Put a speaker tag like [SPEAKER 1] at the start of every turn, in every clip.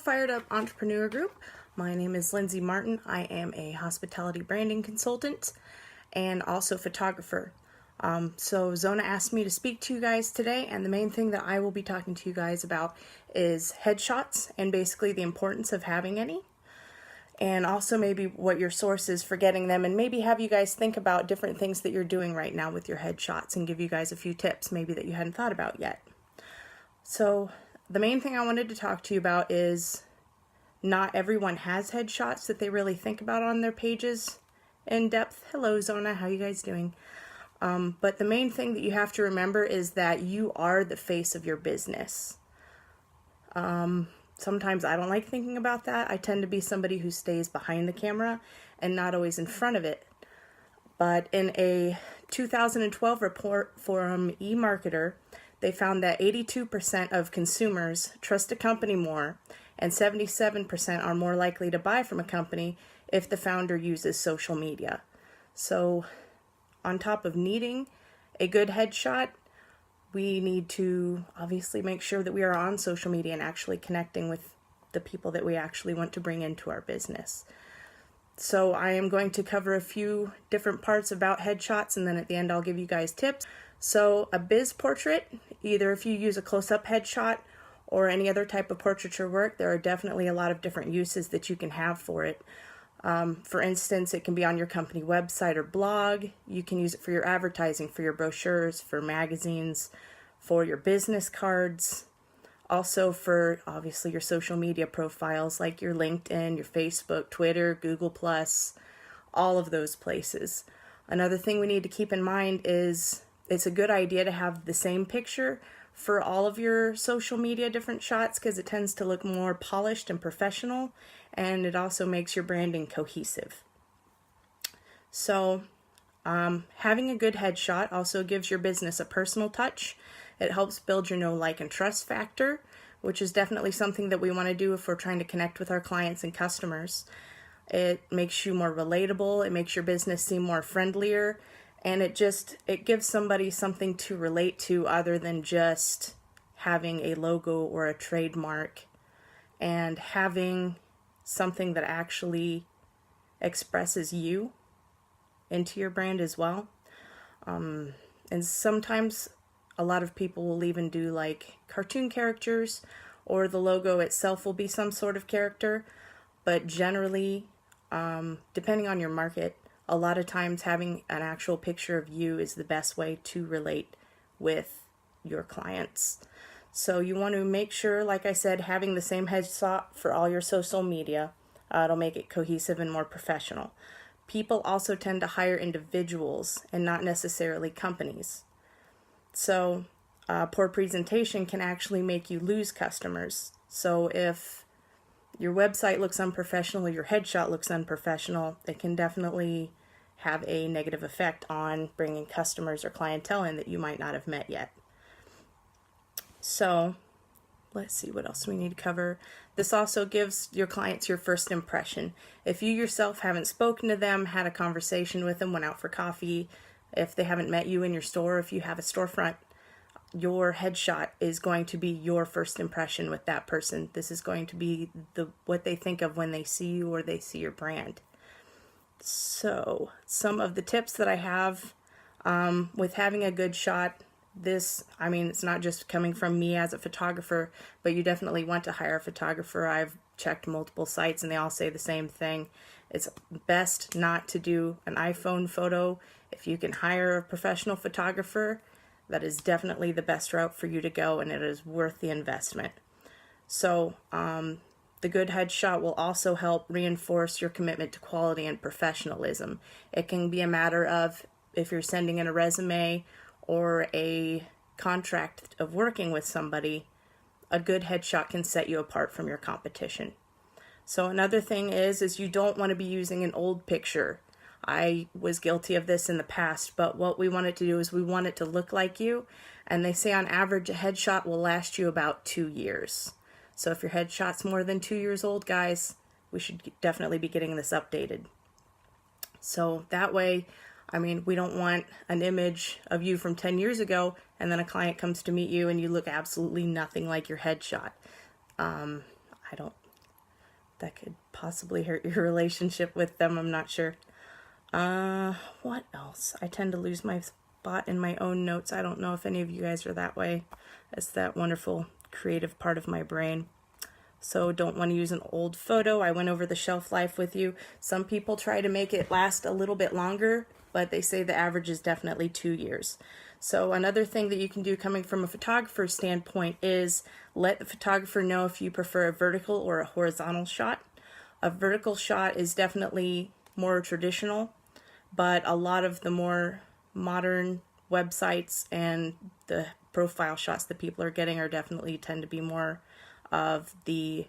[SPEAKER 1] Fired Up Entrepreneur Group. My name is Lindsey Martin. I am a hospitality branding consultant and also photographer. So Zona asked me to speak to you guys today, and the main thing that I will be talking to you guys about is headshots and basically the importance of having any, and also maybe what your source is for getting them, and maybe have you guys think about different things that you're doing right now with your headshots and give you guys a few tips maybe that you hadn't thought about yet. So the main thing I wanted to talk to you about is not everyone has headshots that they really think about on their pages in depth. Hello Zona, how you guys doing? But the main thing that you have to remember is that you are the face of your business. Sometimes I don't like thinking about that. I tend to be somebody who stays behind the camera and not always in front of it. But in a 2012 report from eMarketer, they found that 82% of consumers trust a company more, and 77% are more likely to buy from a company if the founder uses social media. So on top of needing a good headshot, we need to obviously make sure that we are on social media and actually connecting with the people that we actually want to bring into our business. So I am going to cover a few different parts about headshots, and then at the end I'll give you guys tips. So a biz portrait, either if you use a close-up headshot or any other type of portraiture work, there are definitely a lot of different uses that you can have for it. For instance, it can be on your company website or blog. You can use it for your advertising, for your brochures, for magazines, for your business cards, also for obviously your social media profiles like your LinkedIn, your Facebook, Twitter, Google+, all of those places. Another thing we need to keep in mind is it's a good idea to have the same picture for all of your social media different shots, because it tends to look more polished and professional, and it also makes your branding cohesive. So having a good headshot also gives your business a personal touch. It helps build your know, like, and trust factor, which is definitely something that we want to do if we're trying to connect with our clients and customers. It makes you more relatable, it makes your business seem more friendlier, and it gives somebody something to relate to other than just having a logo or a trademark, and having something that actually expresses you into your brand as well. And sometimes a lot of people will even do like cartoon characters, or the logo itself will be some sort of character, but generally, depending on your market, a lot of times having an actual picture of you is the best way to relate with your clients. So you want to make sure, like I said, having the same headshot for all your social media. It'll make it cohesive and more professional. People also tend to hire individuals and not necessarily companies. So poor presentation can actually make you lose customers. So if your website looks unprofessional, your headshot looks unprofessional, it can definitely have a negative effect on bringing customers or clientele in that you might not have met yet. So let's see what else we need to cover. This also gives your clients your first impression. If you yourself haven't spoken to them, had a conversation with them, went out for coffee, if they haven't met you in your store, if you have a storefront, your headshot is going to be your first impression with that person. This is going to be what they think of when they see you or they see your brand. So some of the tips that I have with having a good shot, it's not just coming from me as a photographer, but you definitely want to hire a photographer. I've checked multiple sites and they all say the same thing. It's best not to do an iPhone photo. If you can hire a professional photographer, that is definitely the best route for you to go, and it is worth the investment. So the good headshot will also help reinforce your commitment to quality and professionalism. It can be a matter of, if you're sending in a resume or a contract of working with somebody, a good headshot can set you apart from your competition. So another thing is you don't want to be using an old picture. I was guilty of this in the past, but what we want it to do is we want it to look like you, and they say on average a headshot will last you about 2 years. So if your headshot's more than 2 years old, guys, we should definitely be getting this updated. So that way, we don't want an image of you from 10 years ago and then a client comes to meet you and you look absolutely nothing like your headshot. that could possibly hurt your relationship with them. I'm not sure. What else? I tend to lose my spot in my own notes. I don't know if any of you guys are that way. It's that wonderful creative part of my brain. So don't want to use an old photo. I went over the shelf life with you. Some people try to make it last a little bit longer, but they say the average is definitely 2 years. So another thing that you can do coming from a photographer's standpoint is let the photographer know if you prefer a vertical or a horizontal shot. A vertical shot is definitely more traditional, but a lot of the more modern websites and the profile shots that people are getting are definitely tend to be more of the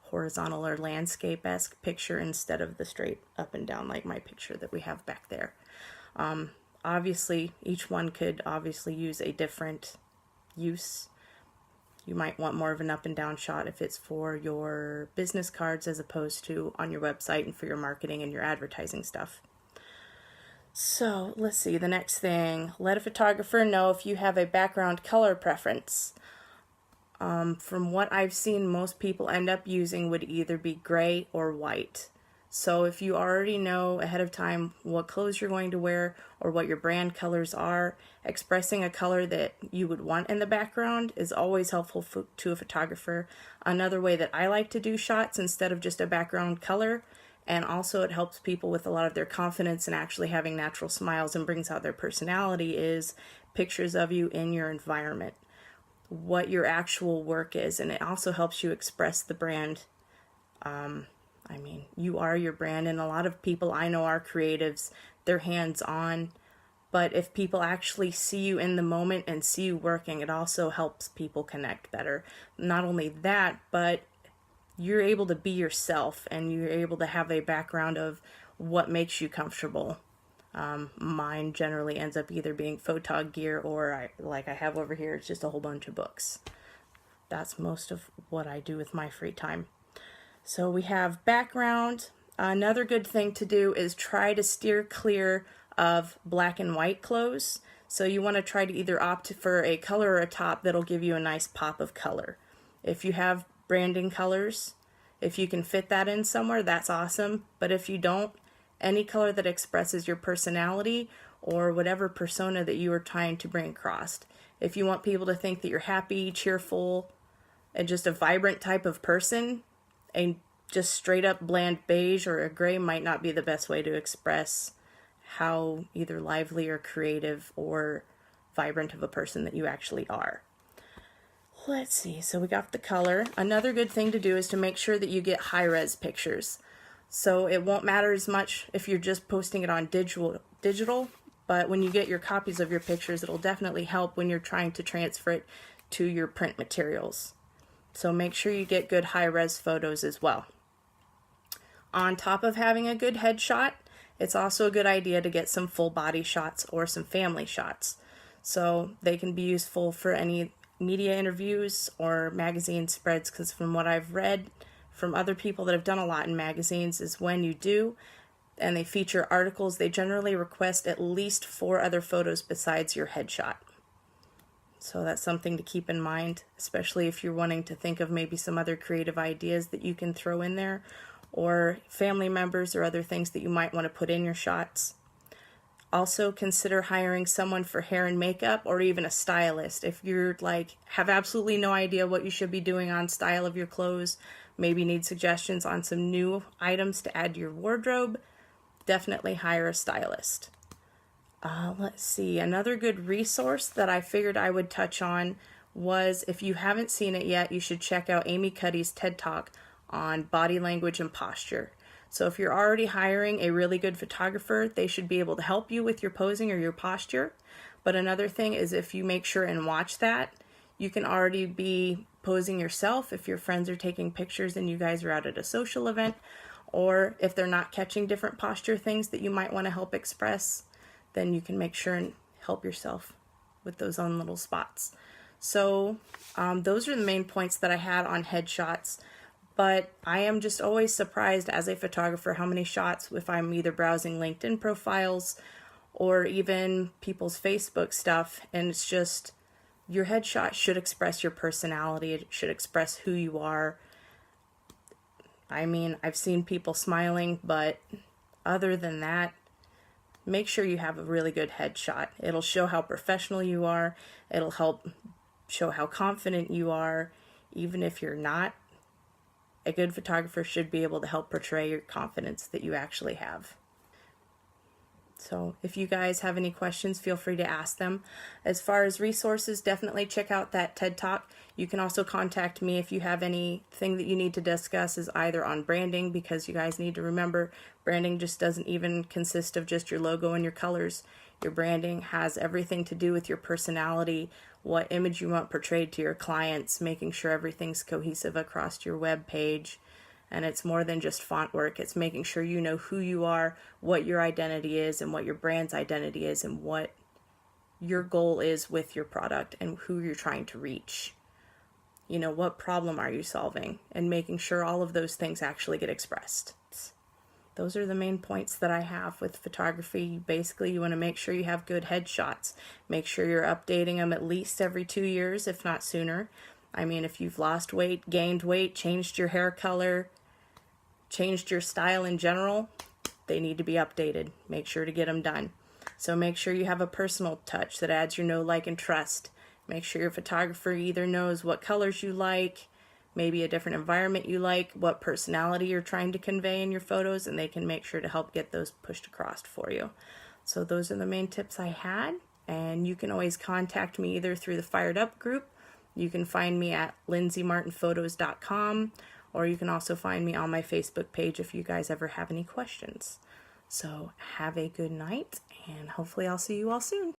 [SPEAKER 1] horizontal or landscape-esque picture instead of the straight up and down like my picture that we have back there. Obviously, each one could obviously use a different use. You might want more of an up and down shot if it's for your business cards as opposed to on your website and for your marketing and your advertising stuff. So let's see, the next thing, let a photographer know if you have a background color preference. From what I've seen, most people end up using would either be gray or white. So if you already know ahead of time what clothes you're going to wear or what your brand colors are, expressing a color that you would want in the background is always helpful to a photographer. Another way that I like to do shots instead of just a background color, and also it helps people with a lot of their confidence and actually having natural smiles and brings out their personality, is pictures of you in your environment, what your actual work is, and it also helps you express the brand. I mean, you are your brand, and a lot of people I know are creatives. They're hands-on, but if people actually see you in the moment and see you working, it also helps people connect better. Not only that, but you're able to be yourself, and you're able to have a background of what makes you comfortable. Mine generally ends up either being photog gear or like I have over here, it's just a whole bunch of books. That's most of what I do with my free time. So we have background. Another good thing to do is try to steer clear of black and white clothes. So you want to try to either opt for a color or a top that'll give you a nice pop of color. If you have branding colors, if you can fit that in somewhere, that's awesome. But if you don't, any color that expresses your personality or whatever persona that you are trying to bring across. If you want people to think that you're happy, cheerful, and just a vibrant type of person, a just straight up bland beige or a gray might not be the best way to express how either lively or creative or vibrant of a person that you actually are. Let's see, so we got the color. Another good thing to do is to make sure that you get high-res pictures. So it won't matter as much if you're just posting it on digital, but when you get your copies of your pictures, it'll definitely help when you're trying to transfer it to your print materials. So make sure you get good high-res photos as well. On top of having a good headshot, it's also a good idea to get some full body shots or some family shots. So they can be useful for any media interviews or magazine spreads, because from what I've read from other people that have done a lot in magazines is when you do and they feature articles, they generally request at least 4 other photos besides your headshot. So that's something to keep in mind, especially if you're wanting to think of maybe some other creative ideas that you can throw in there, or family members or other things that you might want to put in your shots. Also consider hiring someone for hair and makeup, or even a stylist. If you're have absolutely no idea what you should be doing on style of your clothes, maybe need suggestions on some new items to add to your wardrobe, definitely hire a stylist. Let's see, another good resource that I figured I would touch on was, if you haven't seen it yet, you should check out Amy Cuddy's TED Talk on body language and posture. So if you're already hiring a really good photographer, they should be able to help you with your posing or your posture. But another thing is, if you make sure and watch that, you can already be posing yourself if your friends are taking pictures and you guys are out at a social event, or if they're not catching different posture things that you might want to help express, then you can make sure and help yourself with those own little spots. So those are the main points that I had on headshots. But I am just always surprised as a photographer how many shots, if I'm either browsing LinkedIn profiles or even people's Facebook stuff, and it's just, your headshot should express your personality, it should express who you are. I mean, I've seen people smiling, but other than that, make sure you have a really good headshot. It'll show how professional you are. It'll help show how confident you are. Even if you're not, a good photographer should be able to help portray your confidence that you actually have. So if you guys have any questions, feel free to ask them. As far as resources, definitely check out that TED Talk. You can also contact me if you have anything that you need to discuss, is either on branding, because you guys need to remember branding just doesn't even consist of just your logo and your colors. Your branding has everything to do with your personality, what image you want portrayed to your clients, making sure everything's cohesive across your web page. And it's more than just font work. It's making sure you know who you are, what your identity is, and what your brand's identity is, and what your goal is with your product and who you're trying to reach. You know, what problem are you solving? And making sure all of those things actually get expressed. Those are the main points that I have with photography. Basically, you want to make sure you have good headshots. Make sure you're updating them at least every 2 years, if not sooner. I mean, if you've lost weight, gained weight, changed your hair color, changed your style in general, they need to be updated. Make sure to get them done. So make sure you have a personal touch that adds your know, like, and trust. Make sure your photographer either knows what colors you like, maybe a different environment you like, what personality you're trying to convey in your photos, and they can make sure to help get those pushed across for you. So those are the main tips I had, and you can always contact me either through the Fired Up group. You can find me at lindseymartinphotos.com, or you can also find me on my Facebook page if you guys ever have any questions. So have a good night, and hopefully I'll see you all soon.